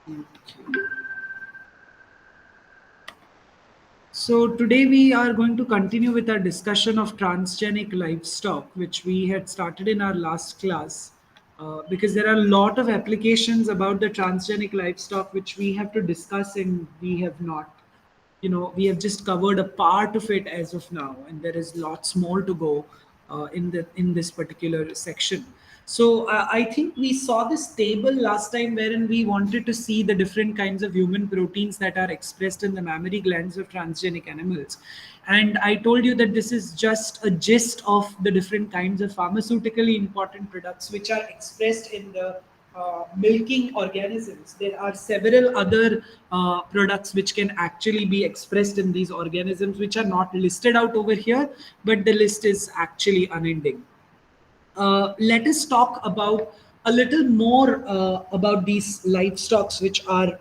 Okay. So today we are going to continue with our discussion of transgenic livestock, which we had started in our last class, because there are a lot of applications about the transgenic livestock which we have to discuss and we have not. We have just covered a part of it as of now, and there is lots more to go in this particular section. So I think we saw this table last time wherein we wanted to see the different kinds of human proteins that are expressed in the mammary glands of transgenic animals. And I told you that this is just a gist of the different kinds of pharmaceutically important products which are expressed in the milking organisms. There are several other products which can actually be expressed in these organisms, which are not listed out over here, but the list is actually unending. Let us talk about a little more about these livestocks which are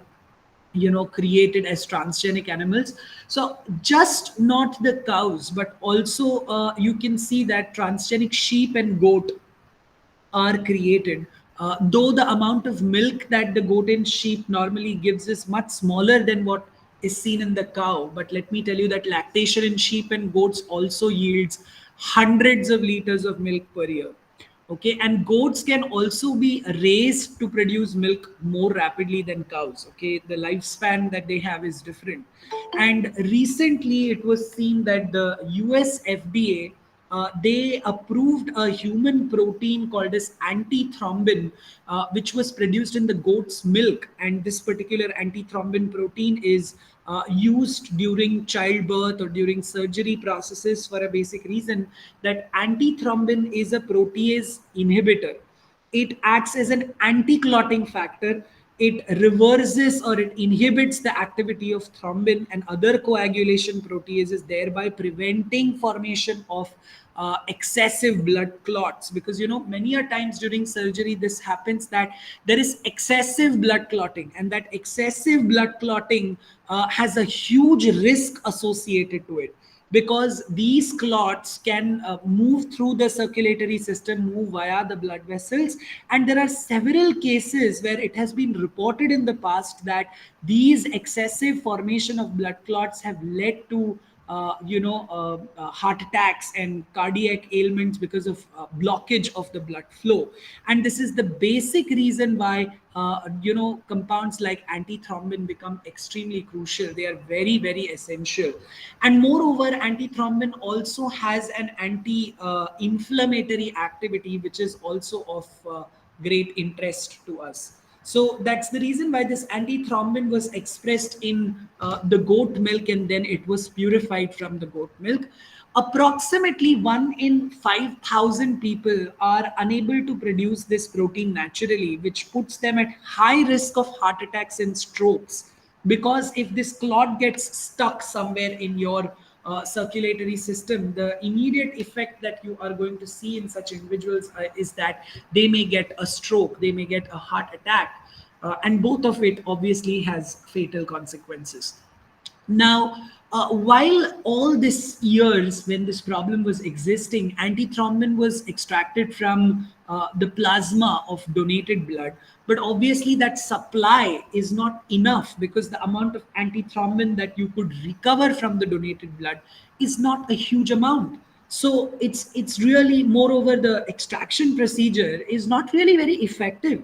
created as transgenic animals. So just not the cows, but also you can see that transgenic sheep and goat are created. Though the amount of milk that the goat and sheep normally gives is much smaller than what is seen in the cow, but let me tell you that lactation in sheep and goats also yields hundreds of liters of milk per year. Okay, and goats can also be raised to produce milk more rapidly than cows. Okay, the lifespan that they have is different. And recently it was seen that the US FDA, they approved a human protein called as antithrombin, which was produced in the goat's milk. And this particular antithrombin protein is used during childbirth or during surgery processes for a basic reason that antithrombin is a protease inhibitor. It acts as an anti-clotting factor. It reverses or it inhibits the activity of thrombin and other coagulation proteases, thereby preventing formation of excessive blood clots. Because many a times during surgery this happens that there is excessive blood clotting, and that excessive blood clotting has a huge risk associated to it, because these clots can move through the circulatory system, move via the blood vessels. And there are several cases where it has been reported in the past that these excessive formation of blood clots have led to heart attacks and cardiac ailments because of blockage of the blood flow. And this is the basic reason why compounds like antithrombin become extremely crucial. They are very, very essential. And moreover, antithrombin also has an anti-inflammatory activity, which is also of great interest to us. So that's the reason why this antithrombin was expressed in the goat milk, and then it was purified from the goat milk. Approximately 1 in 5,000 people are unable to produce this protein naturally, which puts them at high risk of heart attacks and strokes. Because if this clot gets stuck somewhere in your circulatory system, the immediate effect that you are going to see in such individuals is that they may get a stroke, they may get a heart attack, and both of it obviously has fatal consequences. Now, while all these years when this problem was existing, antithrombin was extracted from the plasma of donated blood. But obviously, that supply is not enough, because the amount of antithrombin that you could recover from the donated blood is not a huge amount. So it's really, moreover, the extraction procedure is not really very effective,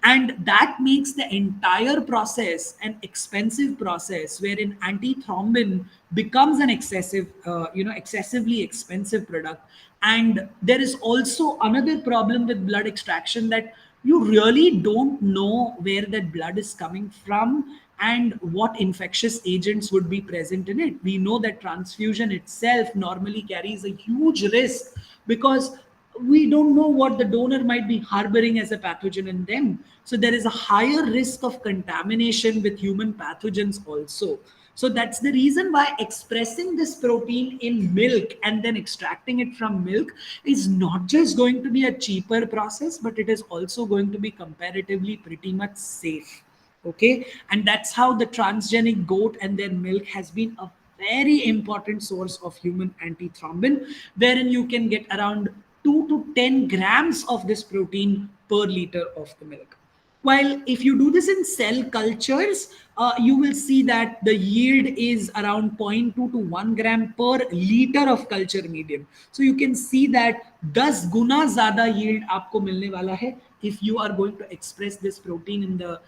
and that makes the entire process an expensive process, wherein antithrombin becomes an excessively expensive product. And there is also another problem with blood extraction, that you really don't know where that blood is coming from and what infectious agents would be present in it. We know that transfusion itself normally carries a huge risk, because we don't know what the donor might be harboring as a pathogen in them. So there is a higher risk of contamination with human pathogens also. So that's the reason why expressing this protein in milk and then extracting it from milk is not just going to be a cheaper process, but it is also going to be comparatively pretty much safe. Okay, and that's how the transgenic goat and their milk has been a very important source of human antithrombin, wherein you can get around 2 to 10 grams of this protein per liter of the milk. While if you do this in cell cultures, you will see that the yield is around zero point 0.2 to 1 gram per liter of culture medium. So you can see that 10 गुना ज़्यादा yield आपको मिलने वाला है if you are going to express this protein in the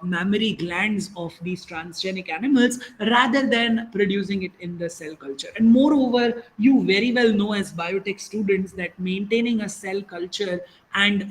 mammary glands of these transgenic animals rather than producing it in the cell culture. And moreover, you very well know as biotech students that maintaining a cell culture and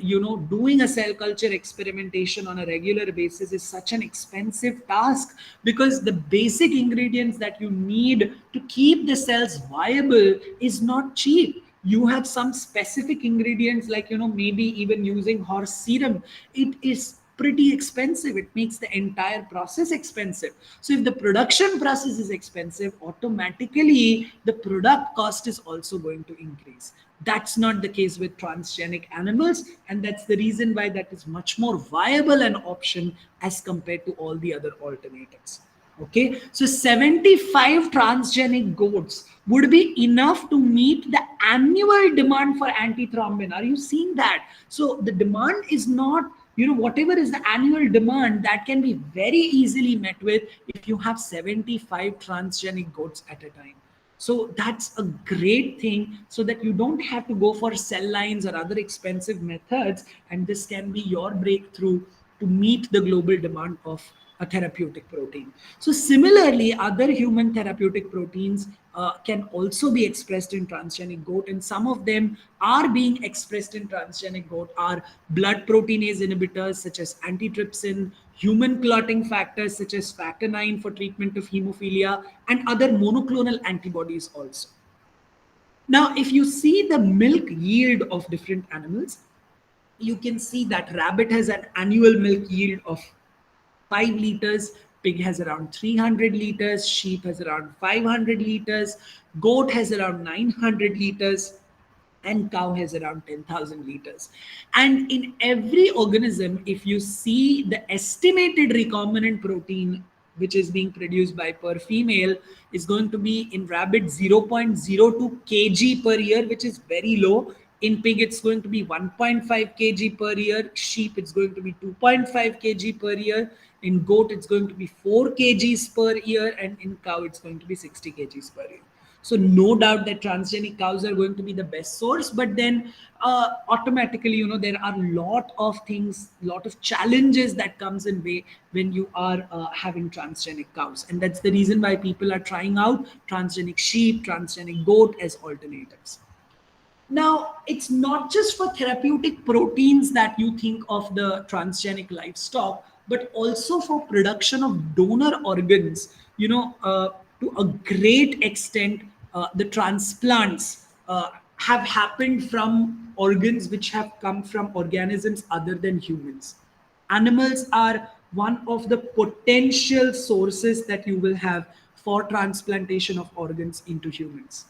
doing a cell culture experimentation on a regular basis is such an expensive task, because the basic ingredients that you need to keep the cells viable is not cheap. You have some specific ingredients like maybe even using horse serum. It is pretty expensive. It makes the entire process expensive. So if the production process is expensive, automatically the product cost is also going to increase. That's not the case with transgenic animals, and that's the reason why that is much more viable an option as compared to all the other alternatives. Okay, so 75 transgenic goats would be enough to meet the annual demand for antithrombin. Are you seeing that? So the demand is not, whatever is the annual demand, that can be very easily met with if you have 75 transgenic goats at a time. So that's a great thing, so that you don't have to go for cell lines or other expensive methods, and this can be your breakthrough to meet the global demand of a therapeutic protein. So similarly, other human therapeutic proteins can also be expressed in transgenic goat, and some of them are being expressed in transgenic goat are blood proteinase inhibitors such as antitrypsin, human clotting factors such as factor 9 for treatment of hemophilia, and other monoclonal antibodies also. Now, if you see the milk yield of different animals, you can see that rabbit has an annual milk yield of 5 liters, pig has around 300 liters, sheep has around 500 liters, goat has around 900 liters, and cow has around 10,000 liters. And in every organism, if you see the estimated recombinant protein which is being produced by per female is going to be in rabbit 0.02 kg per year, which is very low. In pig, it's going to be 1.5 kg per year. Sheep, it's going to be 2.5 kg per year. In goat, it's going to be 4 kgs per year. And in cow, it's going to be 60 kgs per year. So no doubt that transgenic cows are going to be the best source, but then automatically, there are a lot of things, lot of challenges that comes in way when you are having transgenic cows, and that's the reason why people are trying out transgenic sheep, transgenic goat as alternatives. Now, it's not just for therapeutic proteins that you think of the transgenic livestock, but also for production of donor organs. To a great extent, the transplants have happened from organs which have come from organisms other than humans. Animals are one of the potential sources that you will have for transplantation of organs into humans.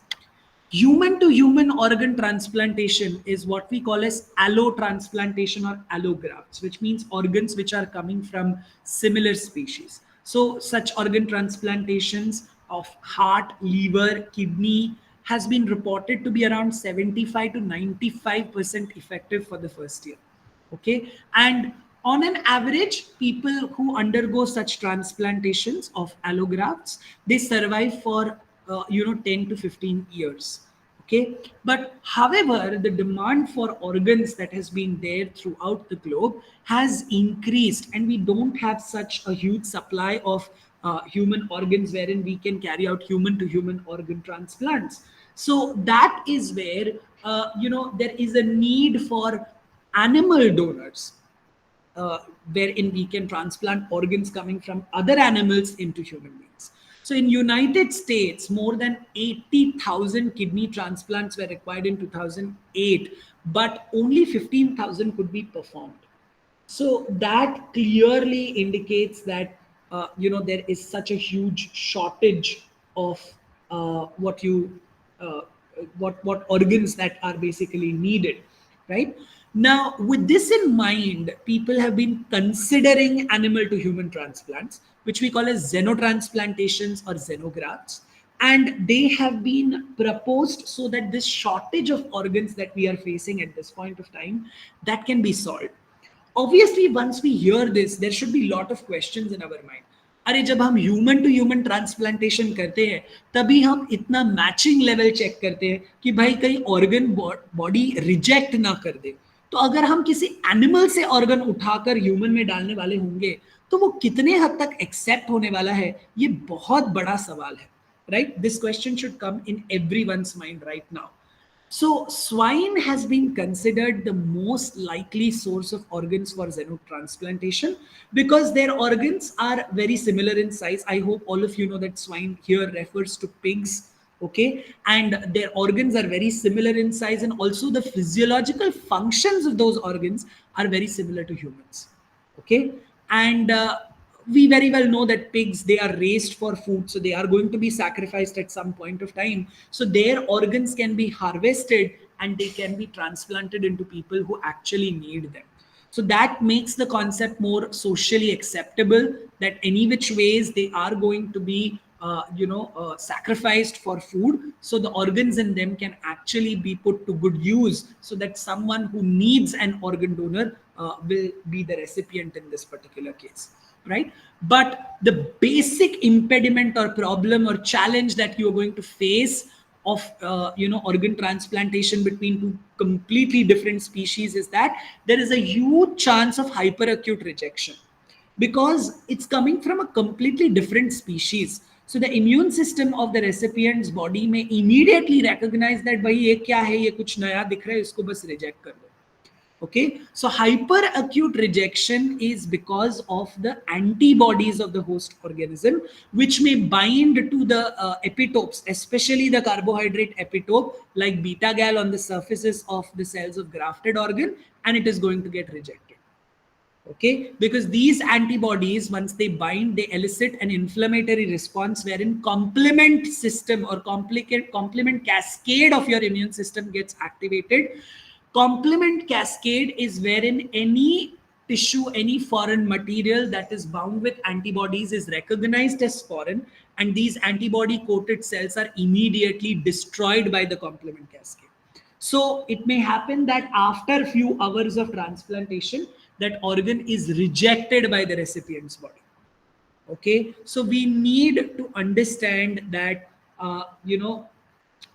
Human to human organ transplantation is what we call as allotransplantation or allografts, which means organs which are coming from similar species. So such organ transplantations of heart, liver, kidney has been reported to be around 75 to 95% effective for the first year. Okay, and on an average, people who undergo such transplantations of allografts, they survive for 10 to 15 years. Okay, but however, the demand for organs that has been there throughout the globe has increased, and we don't have such a huge supply of human organs wherein we can carry out human to human organ transplants. So that is where there is a need for animal donors, wherein we can transplant organs coming from other animals into human beings. So in United States, more than 80,000 kidney transplants were required in 2008, but only 15,000 could be performed. So that clearly indicates that there is such a huge shortage of what you what organs that are basically needed, right? Now, with this in mind, people have been considering animal to human transplants, which we call as xenotransplantations or xenografts, and they have been proposed so that this shortage of organs that we are facing at this point of time, that can be solved. Obviously once we hear this there should be lot of questions in our mind. अरे जब हम human to human transplantation करते हैं तभी हम इतना matching level check करते हैं कि भाई कहीं ऑर्गन बॉडी रिजेक्ट ना कर दे। तो अगर हम किसी एनिमल से ऑर्गन उठाकर ह्यूमन में डालने वाले होंगे तो वो कितने हद तक एक्सेप्ट होने वाला है, ये बहुत बड़ा सवाल है। Right, this question should come in everyone's mind right now. So, swine has been considered the most likely source of organs for xenotransplantation because their organs are very similar in size. I hope all of you know that swine here refers to pigs, okay? And their organs are very similar in size, and also the physiological functions of those organs are very similar to humans, okay? And we very well know that pigs, they are raised for food, so they are going to be sacrificed at some point of time, so their organs can be harvested and they can be transplanted into people who actually need them. So that makes the concept more socially acceptable, that any which ways they are going to be sacrificed for food, so the organs in them can actually be put to good use, so that someone who needs an organ donor will be the recipient in this particular case, right? But the basic impediment or problem or challenge that you're going to face of organ transplantation between two completely different species is that there is a huge chance of hyperacute rejection because it's coming from a completely different species. So the immune system of the recipient's body may immediately recognize that भाई ये क्या है, ये कुछ नया दिख रहा है, इसको बस reject कर दो. Okay, so hyperacute rejection is because of the antibodies of the host organism, which may bind to the epitopes, especially the carbohydrate epitope like beta gal on the surfaces of the cells of grafted organ, and it is going to get rejected. Okay, because these antibodies, once they bind, they elicit an inflammatory response wherein complement system or complement cascade of your immune system gets activated. Complement cascade is wherein any tissue, any foreign material that is bound with antibodies is recognized as foreign, and these antibody coated cells are immediately destroyed by the complement cascade. So it may happen that after a few hours of transplantation, that organ is rejected by the recipient's body. Okay, so we need to understand that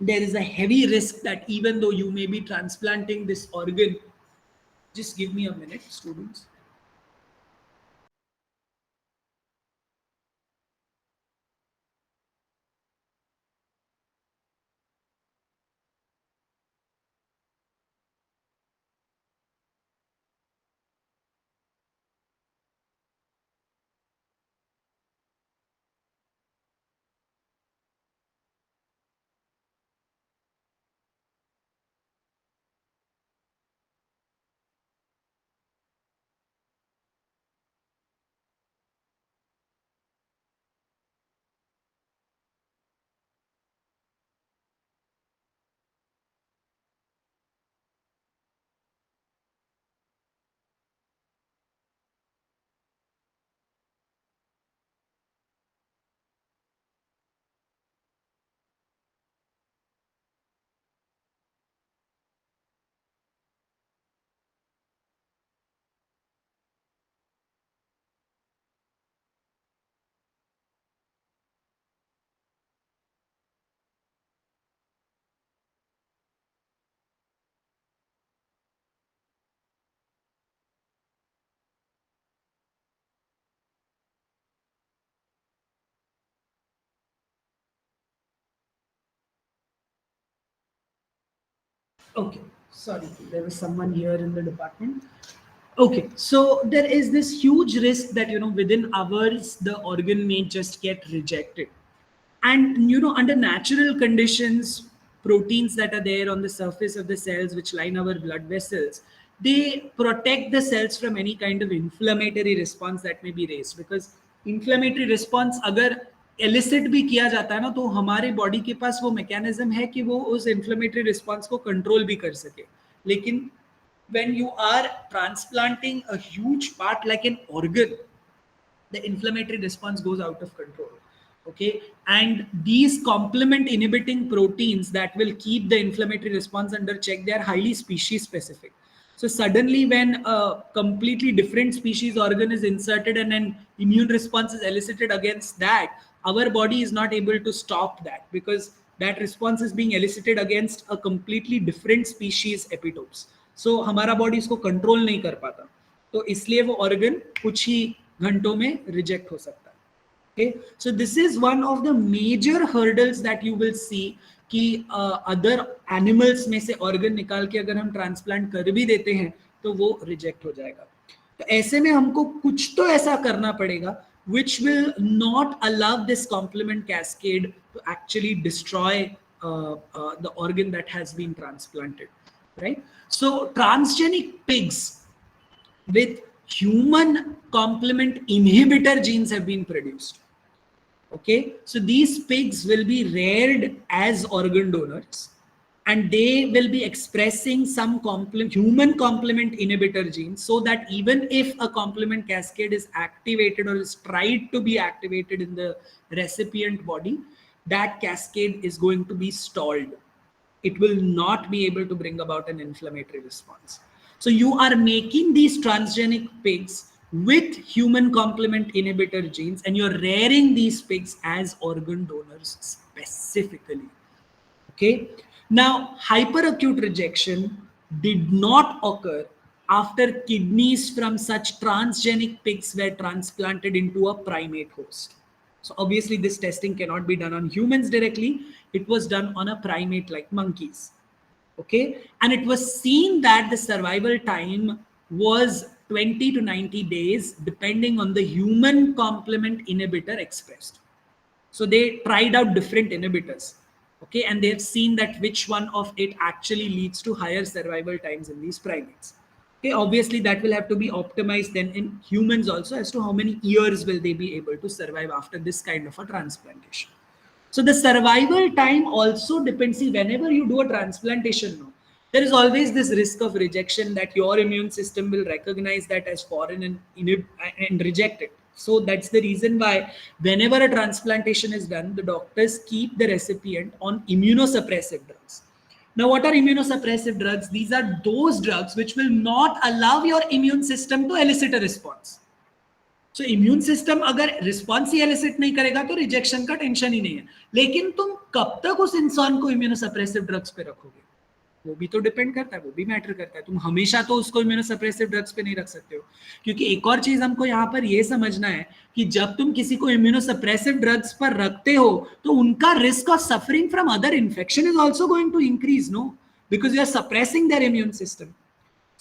there is a heavy risk that even though you may be transplanting this organ, just give me a minute, students. Okay, sorry, there was someone here in the department. Okay, so there is this huge risk that within hours the organ may just get rejected. And under natural conditions, proteins that are there on the surface of the cells which line our blood vessels, they protect the cells from any kind of inflammatory response that may be raised, because inflammatory response अगर elicit भी किया जाता है ना, तो हमारे body के पास वो मैकेनिज्म है कि वो उस inflammatory response को कंट्रोल भी कर सके. लेकिन when you are transplanting a huge part like an organ, the inflammatory response goes out of control. Okay, and these complement inhibiting proteins that will keep the inflammatory response under check, they are highly species specific. So suddenly when a completely different species organ is inserted and an immune response is elicited against that, our body is not able to stop that because that response is being elicited against a completely different species epitopes. So हमारा body इसको control नहीं कर पाता, तो इसलिए वो organ कुछ ही घंटों में reject हो सकता है. Okay, so this is one of the major hurdles that you will see कि अदर एनिमल्स में से ऑर्गन निकाल के अगर हम ट्रांसप्लांट कर भी देते हैं तो वो रिजेक्ट हो जाएगा. तो ऐसे में हमको कुछ तो ऐसा करना पड़ेगा which will not allow this complement cascade to actually destroy the organ that has been transplanted, right? So transgenic pigs with human complement inhibitor genes have been produced. Okay, so these pigs will be reared as organ donors and they will be expressing some human complement inhibitor genes, so that even if a complement cascade is activated or is tried to be activated in the recipient body, that cascade is going to be stalled. It will not be able to bring about an inflammatory response. So you are making these transgenic pigs with human complement inhibitor genes and you're rearing these pigs as organ donors specifically. Okay. Now, hyperacute rejection did not occur after kidneys from such transgenic pigs were transplanted into a primate host. So obviously this testing cannot be done on humans directly. It was done on a primate like monkeys. Okay, and it was seen that the survival time was 20 to 90 days depending on the human complement inhibitor expressed. So they tried out different inhibitors, okay, and they have seen that which one of it actually leads to higher survival times in these primates. Okay, obviously that will have to be optimized then in humans also as to how many years will they be able to survive after this kind of a transplantation. So the survival time also depends. See, whenever you do a transplantation, no, there is always this risk of rejection that your immune system will recognize that as foreign and reject it. So that's the reason why whenever a transplantation is done, the doctors keep the recipient on immunosuppressive drugs. Now, what are immunosuppressive drugs? These are those drugs which will not allow your immune system to elicit a response. So immune system अगर response ही elicit नहीं करेगा तो rejection का tension ही नहीं है. लेकिन तुम कब तक उस इंसान को इम्यूनोसप्रेसिव ड्रग्स पे रखोगे, वो भी तो डिपेंड करता है, वो भी मैटर करता है. तुम हमेशा तो उसको इम्यूनोसप्रेसिव ड्रग्स पे नहीं रख सकते हो, क्योंकि एक और चीज हमको यहाँ पर ये समझना है कि जब तुम किसी को इम्यूनोसप्रेसिव ड्रग्स पर रखते हो तो उनका risk of suffering from other infection is also going to increase, no, because you are suppressing their immune system.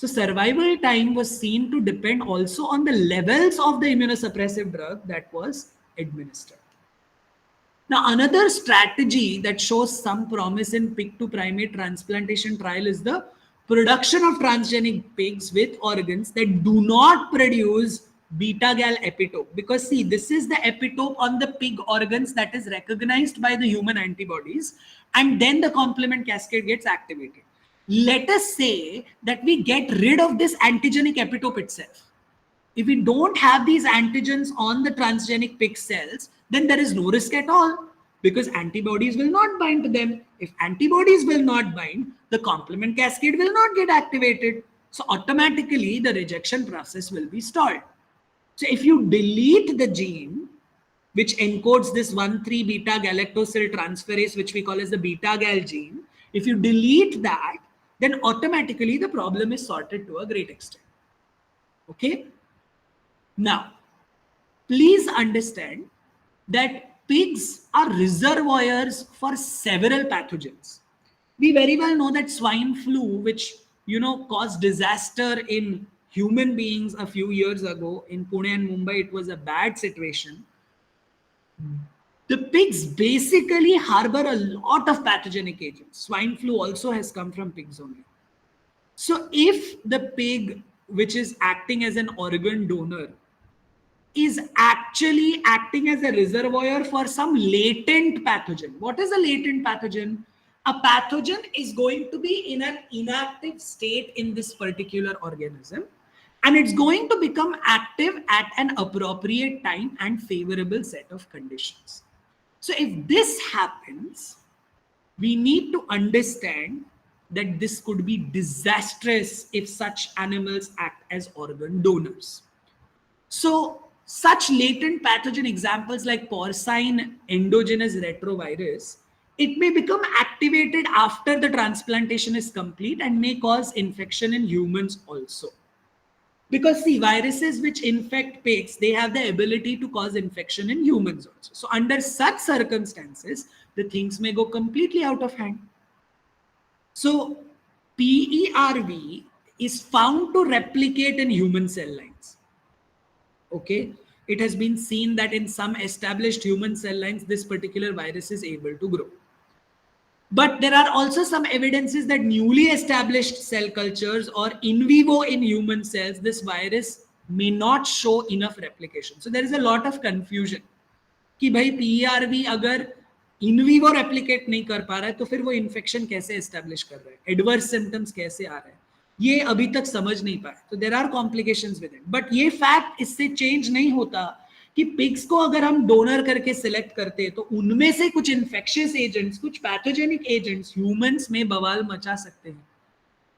So survival time was seen to depend also on the levels of the immunosuppressive drug that was administered. Now, another strategy that shows some promise in pig to primate transplantation trial is the production of transgenic pigs with organs that do not produce beta-gal epitope. Because see, this is the epitope on the pig organs that is recognized by the human antibodies, and then the complement cascade gets activated. Let us say that we get rid of this antigenic epitope itself. If we don't have these antigens on the transgenic pig cells, then there is no risk at all because antibodies will not bind to them. If antibodies will not bind, the complement cascade will not get activated. So automatically the rejection process will be stalled. So if you delete the gene which encodes this 1,3 beta galactosyl transferase, which we call as the beta-gal gene, if you delete that, then automatically the problem is sorted to a great extent. Okay? Now, please understand that pigs are reservoirs for several pathogens. We very well know that swine flu, which caused disaster in human beings a few years ago in Pune and Mumbai, it was a bad situation. The pigs basically harbor a lot of pathogenic agents. Swine flu also has come from pigs only. So if the pig, which is acting as an organ donor, is actually acting as a reservoir for some latent pathogen. What is a latent pathogen? A pathogen is going to be in an inactive state in this particular organism, and it's going to become active at an appropriate time and favorable set of conditions. So if this happens, we need to understand that this could be disastrous if such animals act as organ donors. So, such latent pathogen examples like porcine endogenous retrovirus, it may become activated after the transplantation is complete and may cause infection in humans also. Because see, viruses which infect pigs, they have the ability to cause infection in humans also. So, under such circumstances, the things may go completely out of hand. So, PERV is found to replicate in human cell lines. Okay, it has been seen that in some established human cell lines, this particular virus is able to grow. But there are also some evidences that newly established cell cultures or in vivo in human cells, this virus may not show enough replication. So there is a lot of confusion कि भाई PERV अगर in vivo replicate नहीं कर पा रहा है तो फिर वो इन्फेक्शन कैसे एस्टेब्लिश कर रहा है, एडवर्स सिम्टम्स कैसे आ रहे हैं, ये अभी तक समझ नहीं पाए. तो there are complications with it. But ये फैक्ट इससे चेंज नहीं होता कि पिग्स को अगर हम डोनर करके सिलेक्ट करते हैं तो उनमें से कुछ इन्फेक्शियस एजेंट्स, कुछ पैथोजेनिक एजेंट्स ह्यूमंस में बवाल मचा सकते हैं.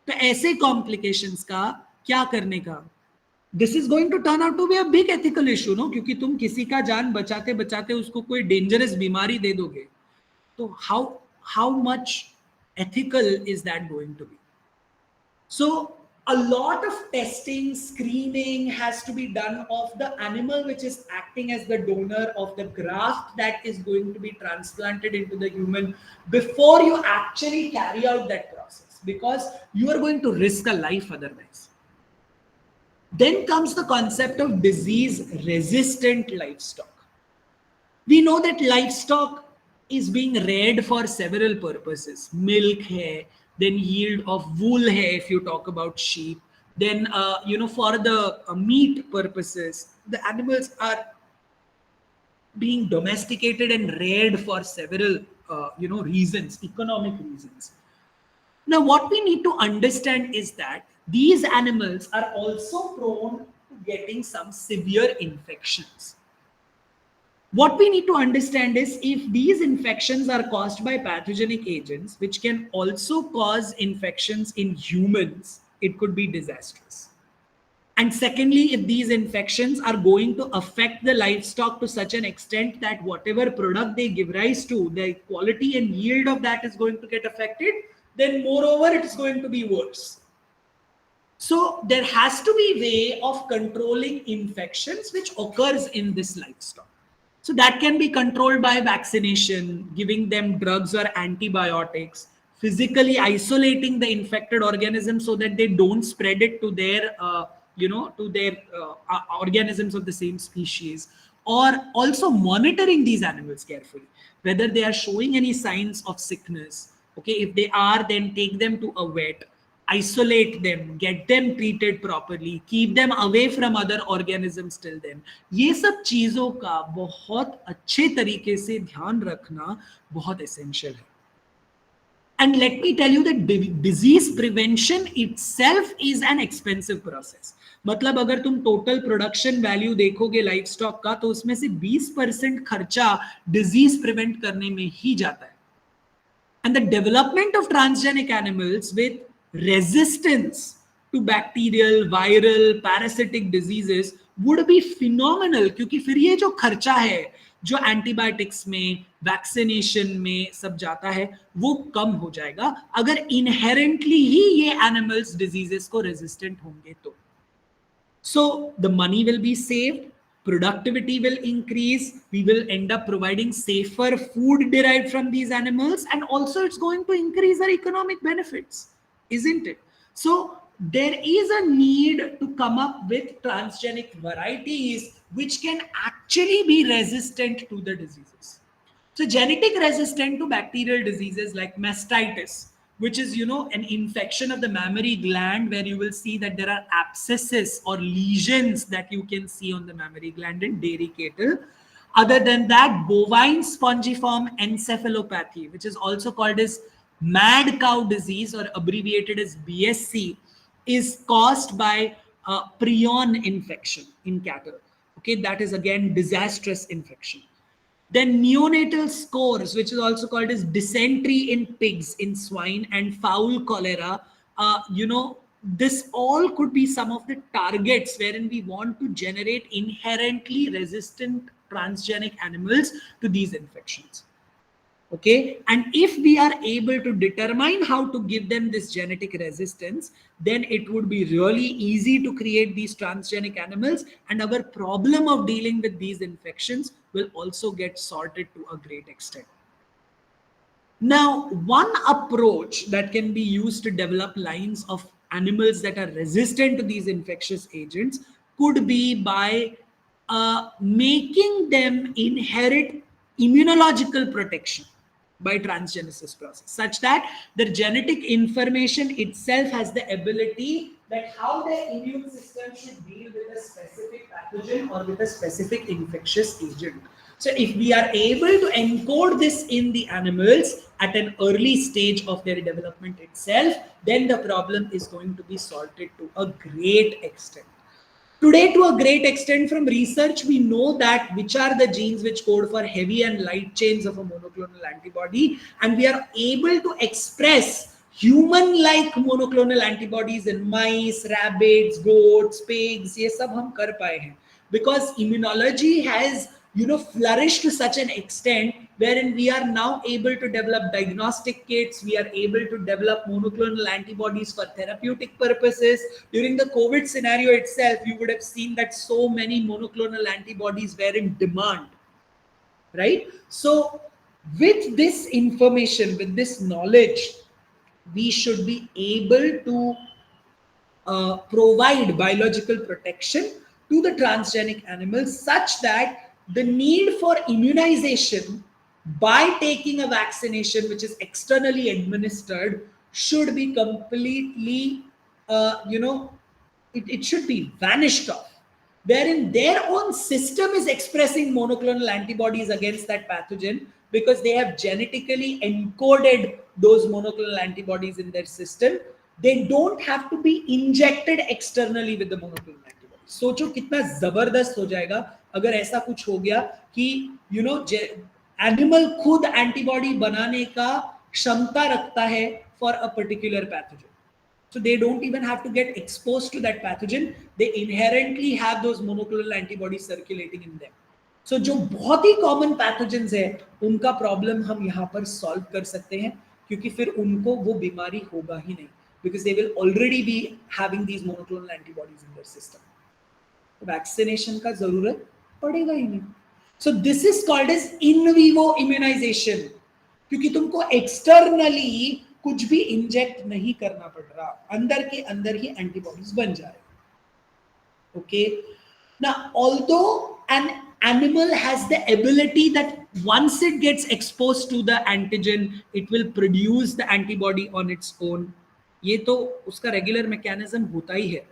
तो ऐसे कॉम्प्लिकेशंस का क्या करने का, this is going to turn out to be a big ethical issue, no, क्योंकि तुम किसी का जान बचाते बचाते उसको कोई डेंजरस बीमारी दे दोगे तो how much ethical is that going to be? So a lot of testing, screening has to be done of the animal which is acting as the donor of the graft that is going to be transplanted into the human before you actually carry out that process, because you are going to risk a life otherwise. Then comes the concept of disease resistant livestock. We know that livestock is being reared for several purposes. Milk hai, then yield of wool hai if you talk about sheep, then for the meat purposes, the animals are being domesticated and reared for several reasons, economic reasons. Now what we need to understand is that these animals are also prone to getting some severe infections. What we need to understand is if these infections are caused by pathogenic agents, which can also cause infections in humans, it could be disastrous. And secondly, if these infections are going to affect the livestock to such an extent that whatever product they give rise to, the quality and yield of that is going to get affected, then moreover, it is going to be worse. So there has to be a way of controlling infections which occurs in this livestock. So that can be controlled by vaccination, giving them drugs or antibiotics, physically isolating the infected organism so that they don't spread it to their, organisms of the same species, or also monitoring these animals carefully, whether they are showing any signs of sickness. Okay, if they are, then take them to a vet, isolate them, get them treated properly, keep them away from other organisms till then. ये सब चीजों का बहुत अच्छे तरीके से ध्यान रखना बहुत essential है. And let me tell you that disease prevention itself is an expensive process. मतलब अगर तुम total production value देखोगे livestock का तो उसमें से 20% खर्चा disease prevent करने में ही जाता है. And the development of transgenic animals with resistance to bacterial, viral, parasitic diseases would be phenomenal, क्योंकि फिर ये जो खर्चा है जो एंटीबायोटिक्स में, वैक्सीनेशन में सब जाता है वो कम हो जाएगा अगर इनहेरेंटली ही ये एनिमल्स डिजीजेस को रेजिस्टेंट होंगे तो. So the money will be saved, productivity will increase, we will end up providing safer food derived from these animals, and also it's going to increase our economic benefits, isn't it? So there is a need to come up with transgenic varieties which can actually be resistant to the diseases. So genetic resistant to bacterial diseases like mastitis, which is an infection of the mammary gland, where you will see that there are abscesses or lesions that you can see on the mammary gland in dairy cattle. Other than that, bovine spongiform encephalopathy, which is also called as mad cow disease or abbreviated as BSC, is caused by prion infection in cattle. Okay, that is again disastrous infection. Then neonatal scores, which is also called as dysentery in pigs, in swine, and fowl cholera. This all could be some of the targets wherein we want to generate inherently resistant transgenic animals to these infections. Okay, and if we are able to determine how to give them this genetic resistance, then it would be really easy to create these transgenic animals, and our problem of dealing with these infections will also get sorted to a great extent. Now, one approach that can be used to develop lines of animals that are resistant to these infectious agents could be by making them inherit immunological protection by transgenesis process, such that the genetic information itself has the ability that how their immune system should deal with a specific pathogen or with a specific infectious agent. So if we are able to encode this in the animals at an early stage of their development itself, then the problem is going to be sorted to a great extent. Today, to a great extent, from research, we know that which are the genes which code for heavy and light chains of a monoclonal antibody, and we are able to express human-like monoclonal antibodies in mice, rabbits, goats, pigs. ये सब हम कर पाए हैं because immunology has flourished to such an extent wherein we are now able to develop diagnostic kits, we are able to develop monoclonal antibodies for therapeutic purposes. During the COVID scenario itself, you would have seen that so many monoclonal antibodies were in demand, right? So with this information, with this knowledge, we should be able to provide biological protection to the transgenic animals such that the need for immunization by taking a vaccination which is externally administered should be completely, it should be vanished off, wherein their own system is expressing monoclonal antibodies against that pathogen because they have genetically encoded those monoclonal antibodies in their system. They don't have to be injected externally with the monoclonal antibody. सोचो कितना जबरदस्त हो जाएगा अगर ऐसा कुछ हो गया कि एनिमल खुद एंटीबॉडी बनाने का क्षमता रखता है for a particular pathogen. So they don't even have to get exposed to that pathogen. They inherently have those monoclonal antibodies circulating in them. So जो बहुत ही कॉमन पैथोजेंस है उनका प्रॉब्लम हम यहाँ पर सॉल्व कर सकते हैं क्योंकि फिर उनको वो बीमारी होगा ही नहीं because they will already be having these monoclonal antibodies in their system. Vaccination का जरूरत पड़ेगा ही नहीं. So this is called as in vivo immunisation क्योंकि तुमको एक्सटर्नली कुछ भी इंजेक्ट नहीं करना पड़ रहा, अंदर के अंदर ही एंटीबॉडीज बन जा रहे. Okay, now although an animal has the ability that once it gets exposed to the antigen it will produce the antibody on its own, ये तो उसका रेगुलर मैकेनिज्म होता ही है,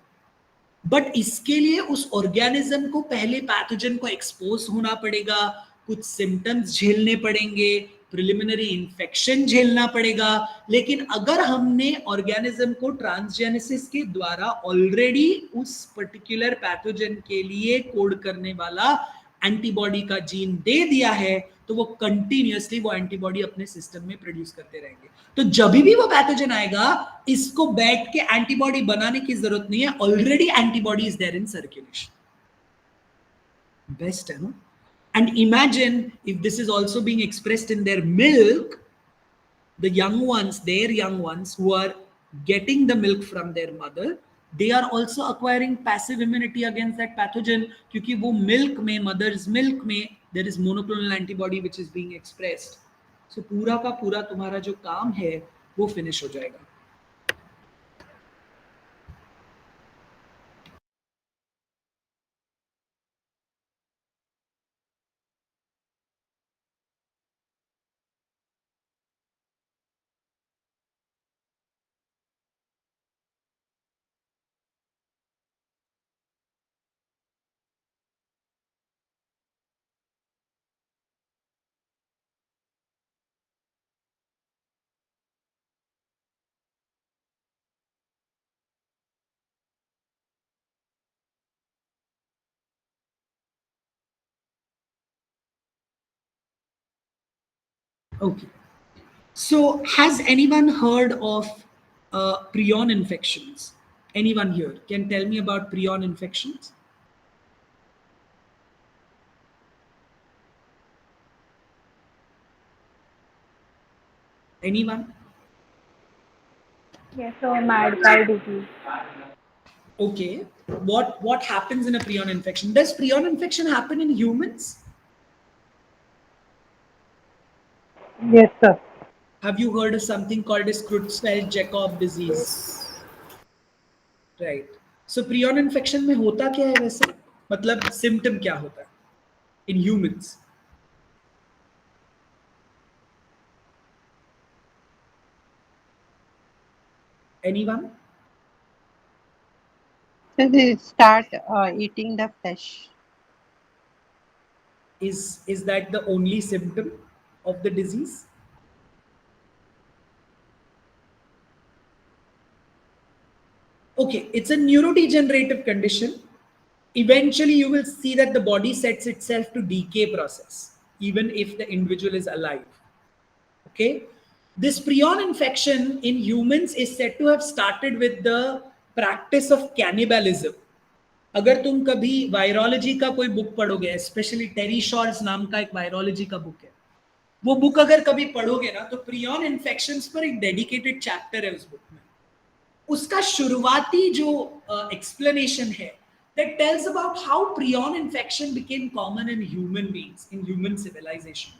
बट इसके लिए उस ऑर्गेनिज्म को पहले पैथोजन को एक्सपोज होना पड़ेगा, कुछ सिम्टम्स झेलने पड़ेंगे, प्रिलिमिनरी इन्फेक्शन झेलना पड़ेगा. लेकिन अगर हमने ऑर्गेनिज्म को ट्रांसजेनेसिस के द्वारा ऑलरेडी उस पर्टिकुलर पैथोजन के लिए कोड करने वाला एंटीबॉडी का जीन दे दिया है तो वो कंटिन्यूअसली वो एंटीबॉडी अपने सिस्टम में प्रोड्यूस करते रहेंगे. तो जब भी वो पैथोजन आएगा इसको बैठ के एंटीबॉडी बनाने की जरूरत नहीं है, already antibody is there in circulation. Best है ना. And imagine if this is also being expressed in their milk, the young ones, their young ones who are getting the milk from their mother, they are also acquiring passive immunity against that pathogen क्योंकि वो milk में, mother's milk में there is monoclonal antibody which is being expressed. So पूरा का पूरा तुम्हारा जो काम है वो finish हो जाएगा. Okay. So, has anyone heard of prion infections? Anyone here can tell me about prion infections? Anyone? Yes, so mad cow disease. Okay. What happens in a prion infection? Does prion infection happen in humans? Yes, sir. Have you heard of something called as Creutzfeldt-Jakob disease? Right. So prion infection में होता क्या है वैसे? मतलब symptom क्या होता है in humans? Anyone? So they start eating the flesh. Is that the only symptom of the disease? Okay, it's a neurodegenerative condition. Eventually, you will see that the body sets itself to decay process, even if the individual is alive. Okay, this prion infection in humans is said to have started with the practice of cannibalism. अगर तुम कभी virology का कोई book पढ़ोगे, specially टेरी shores नाम का एक virology का बुक है, वो बुक अगर कभी पढ़ोगे ना, तो प्रियॉन इन्फेक्शंस पर एक डेडिकेटेड चैप्टर है उस बुक में. उसका शुरुआती जो एक्सप्लेनेशन है, that tells about how prion infection became common in human beings, in human civilization.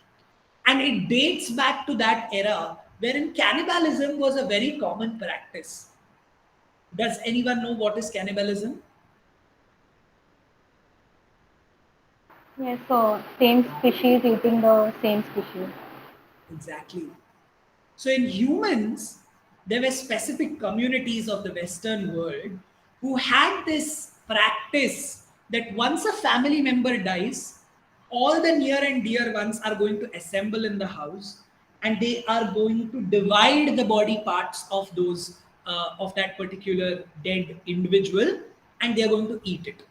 And it dates back to that era wherein cannibalism was a very common practice. Does anyone know what is cannibalism? Yes, so same species eating the same species. Exactly. So in humans, there were specific communities of the Western world who had this practice that once a family member dies, all the near and dear ones are going to assemble in the house, and they are going to divide the body parts of those of that particular dead individual, and they are going to eat it.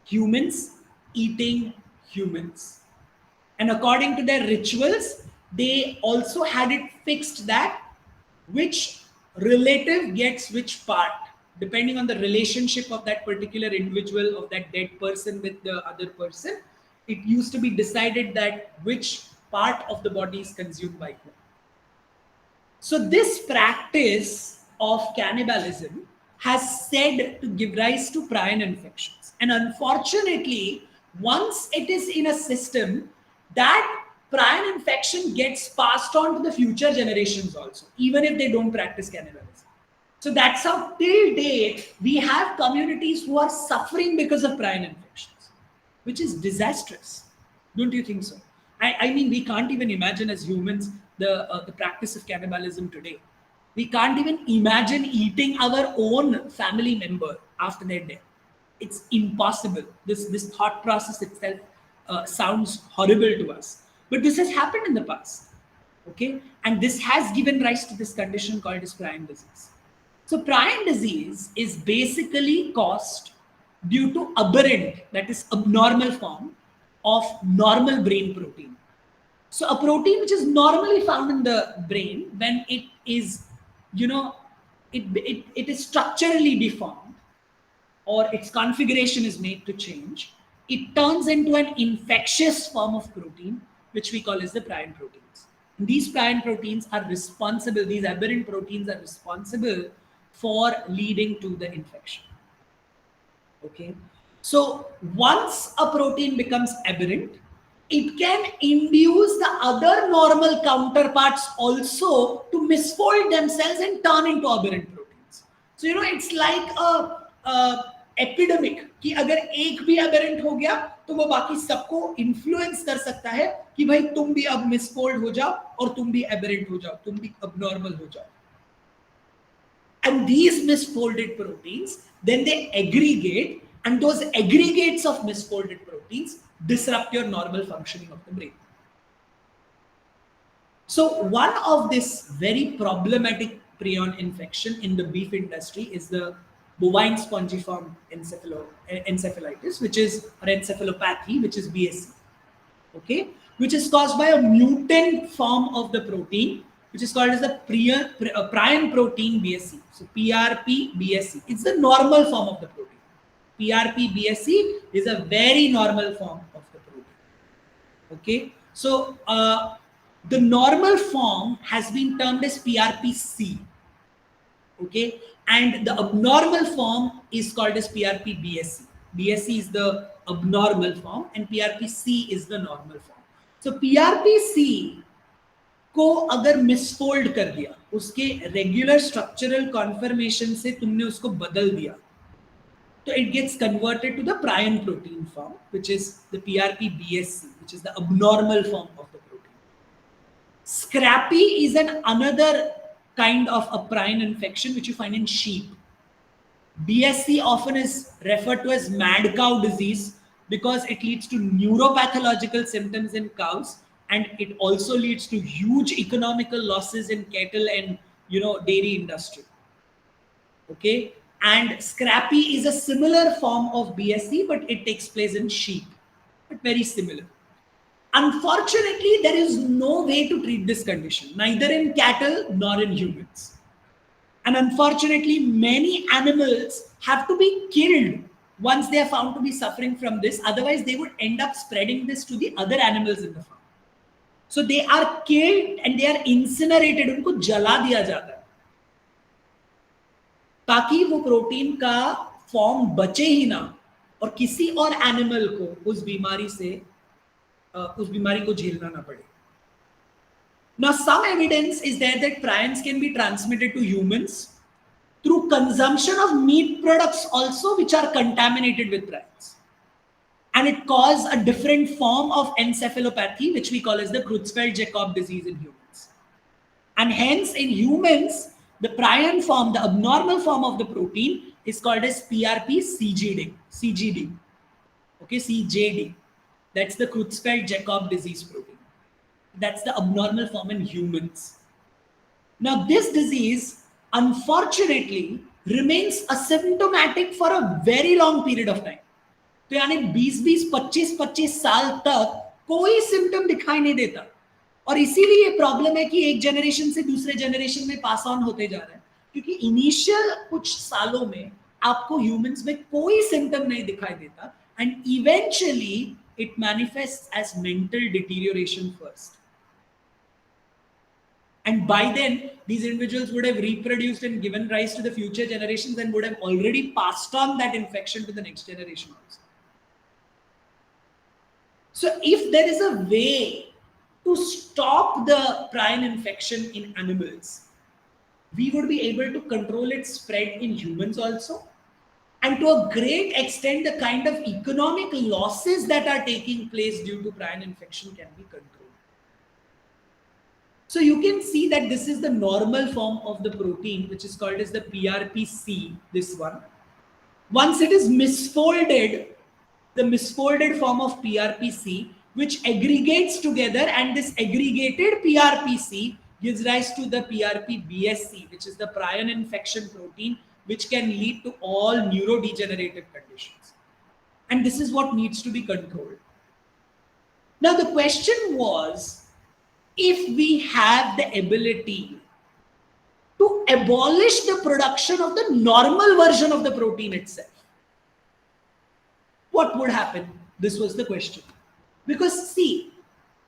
Humans eating humans. And according to their rituals, they also had it fixed that which relative gets which part, depending on the relationship of that particular individual, of that dead person with the other person. It used to be decided that which part of the body is consumed by whom. So, this practice of cannibalism has said to give rise to prion infections. And unfortunately, once it is in a system, that prion infection gets passed on to the future generations also, even if they don't practice cannibalism. So that's how, till date, we have communities who are suffering because of prion infections, which is disastrous. Don't you think so? I mean, we can't even imagine as humans the practice of cannibalism today. We can't even imagine eating our own family member after their death. It's impossible. This thought process itself sounds horrible to us, but this has happened in the past. Okay, and this has given rise to this condition called as prion disease. So prion disease is basically caused due to aberrant, that is abnormal form of normal brain protein. So a protein which is normally found in the brain, when it is, you know, it is structurally deformed, or its configuration is made to change, it turns into an infectious form of protein, which we call as the prion proteins. And these prion proteins are responsible, these aberrant proteins are responsible for leading to the infection. Okay. So once a protein becomes aberrant, it can induce the other normal counterparts also to misfold themselves and turn into aberrant proteins. So it's like a epidemic कि अगर एक भी aberrant हो गया तो वो बाकी सबको influence कर सकता है कि भाई तुम भी अब misfold हो जाओ और तुम भी aberrant हो जाओ, तुम भी abnormal हो जाओ. And these misfolded proteins, then they aggregate, and those aggregates of misfolded proteins disrupt your normal functioning of the brain. So, one of this very problematic prion infection in the beef industry is the bovine spongiform encephalitis, which is, or encephalopathy, which is BSE. okay, which is caused by a mutant form of the protein, which is called as the prion protein BSC. So PRP BSC. It's the normal form of the protein. PRP BSC is a very normal form of the protein. Okay, so the normal form has been termed as PRPC. Okay, and the abnormal form is called as PRP BSC. BSC is the abnormal form and PRPC is the normal form. So PRPC को अगर मिसफोल्ड कर दिया, उसके regular structural conformation से तुमने उसको बदल दिया, so it gets converted to the prion protein form, which is the PRP-BSC, which is the abnormal form of the protein. Scrappy is another kind of a prion infection which you find in sheep. BSC often is referred to as mad cow disease because it leads to neuropathological symptoms in cows, and it also leads to huge economical losses in cattle and dairy industry. Okay, and scrappy is a similar form of BSC, but it takes place in sheep, but very similar. Unfortunately, there is no way to treat this condition, neither in cattle nor in humans. And unfortunately, many animals have to be killed once they are found to be suffering from this. Otherwise, they would end up spreading this to the other animals in the farm. So they are killed and they are incinerated. उनको जला दिया जाता है ताकि वो protein का form बचे ही ना और किसी और एनिमल को उस बीमारी को झेलना ना पड़े. Now, some evidence is there that prions can be transmitted to humans through consumption of meat products also, which are contaminated with prions. And it causes a different form of encephalopathy, which we call as the Creutzfeldt-Jakob disease in humans. And hence, in humans, the prion form, the abnormal form of the protein, is called as PRP-CGD. Okay, CJD. That's the Creutzfeldt-Jakob disease protein. That's the abnormal form in humans. Now, this disease, unfortunately, remains asymptomatic for a very long period of time. तो यानी 20-20, 25-25 साल तक कोई symptom दिखाई नहीं देता, और इसीलिए ये प्रॉब्लम है कि एक जनरेशन से दूसरे जनरेशन में पास ऑन होते जा रहा है, क्योंकि इनिशियल कुछ सालों में आपको ह्यूमंस में कोई सिम्टम नहीं दिखाई देता, and eventually it manifests as mental deterioration first. And by then, these individuals would have reproduced and given rise to the future generations and would have already passed on that infection to the next generation also. So if there is a way to stop the prion infection in animals, we would be able to control its spread in humans also. And to a great extent, the kind of economic losses that are taking place due to prion infection can be controlled. So you can see that this is the normal form of the protein, which is called as the PRPC, this one. Once it is misfolded, the misfolded form of PRPC, which aggregates together, and this aggregated PRPC gives rise to the PRP-BSC, which is the prion infection protein, which can lead to all neurodegenerative conditions. And this is what needs to be controlled. Now the question was, if we have the ability to abolish the production of the normal version of the protein itself, what would happen? This was the question. Because see,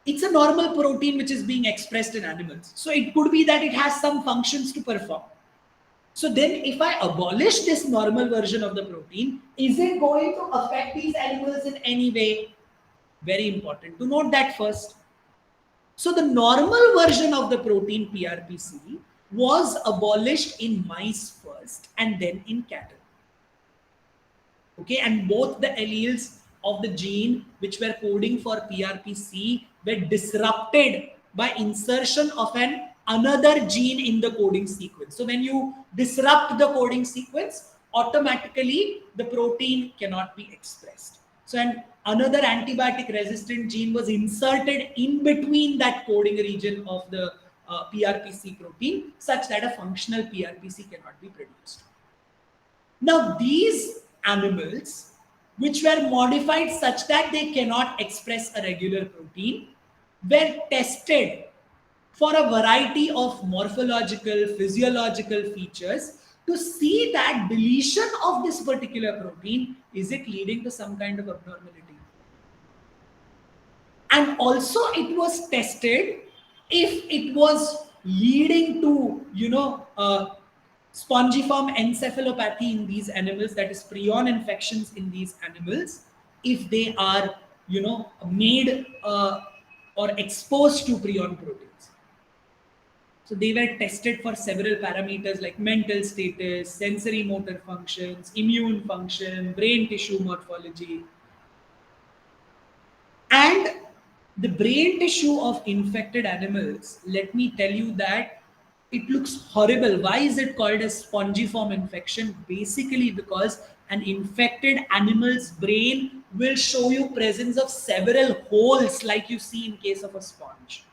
it's a normal protein which is being expressed in animals. So it could be that it has some functions to perform. So then if I abolish this normal version of the protein, is it going to affect these animals in any way? Very important to note that first. So the normal version of the protein PRPC was abolished in mice first and then in cattle. Okay, and both the alleles of the gene which were coding for PRPC were disrupted by insertion of another gene in the coding sequence. So when you disrupt the coding sequence, automatically the protein cannot be expressed. So another antibiotic resistant gene was inserted in between that coding region of the PRPC protein, such that a functional PRPC cannot be produced. Now these animals which were modified such that they cannot express a regular protein, were tested for a variety of morphological, physiological features to see that deletion of this particular protein, is it leading to some kind of abnormality? And also it was tested if it was leading to, spongiform encephalopathy in these animals, that is prion infections in these animals, if they are, made or exposed to prion proteins. So they were tested for several parameters like mental status, sensory motor functions, immune function, brain tissue morphology. And the brain tissue of infected animals, let me tell you that it looks horrible. Why is it called a spongiform infection? Basically, because an infected animal's brain will show you presence of several holes like you see in case of a sponge.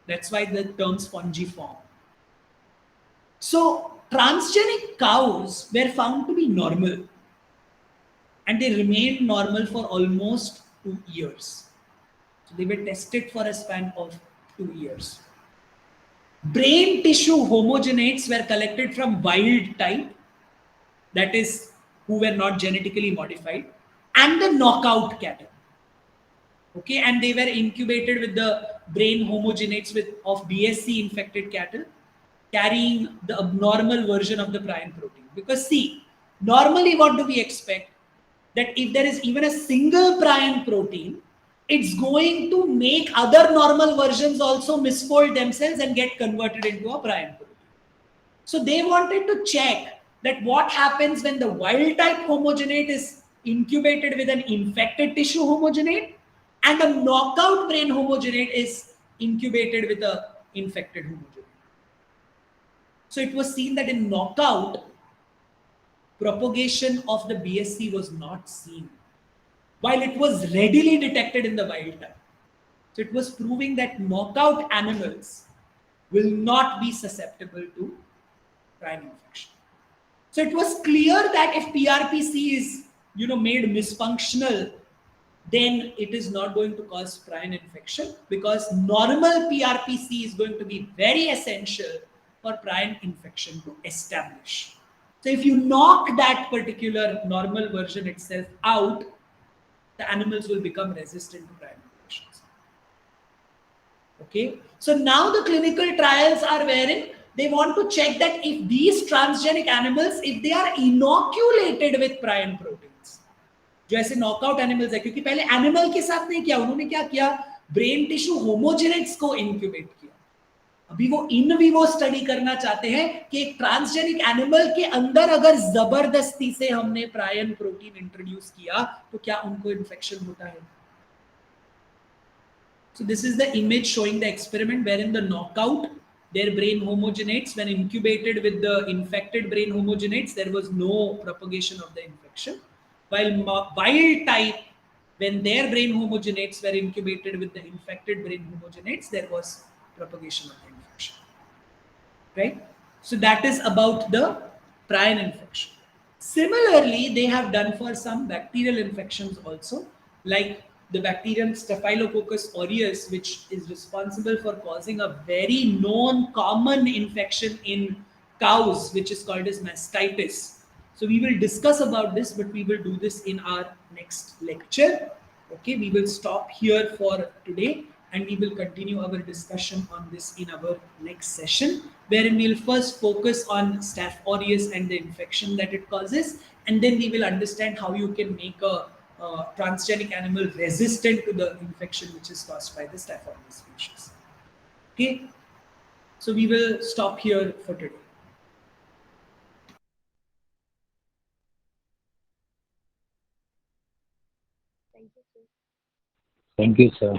That's why the term spongiform. So, transgenic cows were found to be normal and they remained normal for almost 2 years. So they were tested for a span of 2 years. Brain tissue homogenates were collected from wild type, that is, who were not genetically modified, and the knockout cattle. Okay, and they were incubated with the brain homogenates of BSC infected cattle, carrying the abnormal version of the prion protein. Because see, normally what do we expect? That if there is even a single prion protein, it's going to make other normal versions also misfold themselves and get converted into a prion protein. So they wanted to check that what happens when the wild type homogenate is incubated with an infected tissue homogenate and a knockout brain homogenate is incubated with a infected homogenate. So it was seen that in knockout, propagation of the BSC was not seen, while it was readily detected in the wild type. So it was proving that knockout animals will not be susceptible to prion infection. So it was clear that if PRPC is made misfunctional, then it is not going to cause prion infection, because normal PRPC is going to be very essential for prion infection to establish. So if you knock that particular normal version itself out, the animals will become resistant to prion infections. Okay, so now the clinical trials are wherein they want to check that if these transgenic animals, if they are inoculated with prion proteins, जो ऐसे knockout animals है, क्योंकि पहले animal के साथ नहीं किया, उन्होंने क्या किया, ब्रेन टिश्यू होमोजेनेट्स को इंक्यूबेट किया. अभी वो इन विवो स्टडी करना चाहते हैं कि एक ट्रांसजेनिक एनिमल के अंदर अगर जबरदस्ती से हमने प्रायन प्रोटीन इंट्रोड्यूस किया तो क्या उनको इन्फेक्शन होता है. So this is the image showing the experiment wherein the knockout, their brain homogenates, when incubated with the infected brain homogenates, there was no propagation of the infection. While wild type, when their brain homogenates were incubated with the infected brain homogenates, there was propagation of the infection. Right? So that is about the prion infection. Similarly, they have done for some bacterial infections also, like the bacterium Staphylococcus aureus, which is responsible for causing a very known common infection in cows, which is called as mastitis. So we will discuss about this, but we will do this in our next lecture. Okay, we will stop here for today and we will continue our discussion on this in our next session, wherein we'll first focus on Staph aureus and the infection that it causes, and then we will understand how you can make a transgenic animal resistant to the infection which is caused by the Staph aureus species. Okay, so we will stop here for today. Thank you, sir.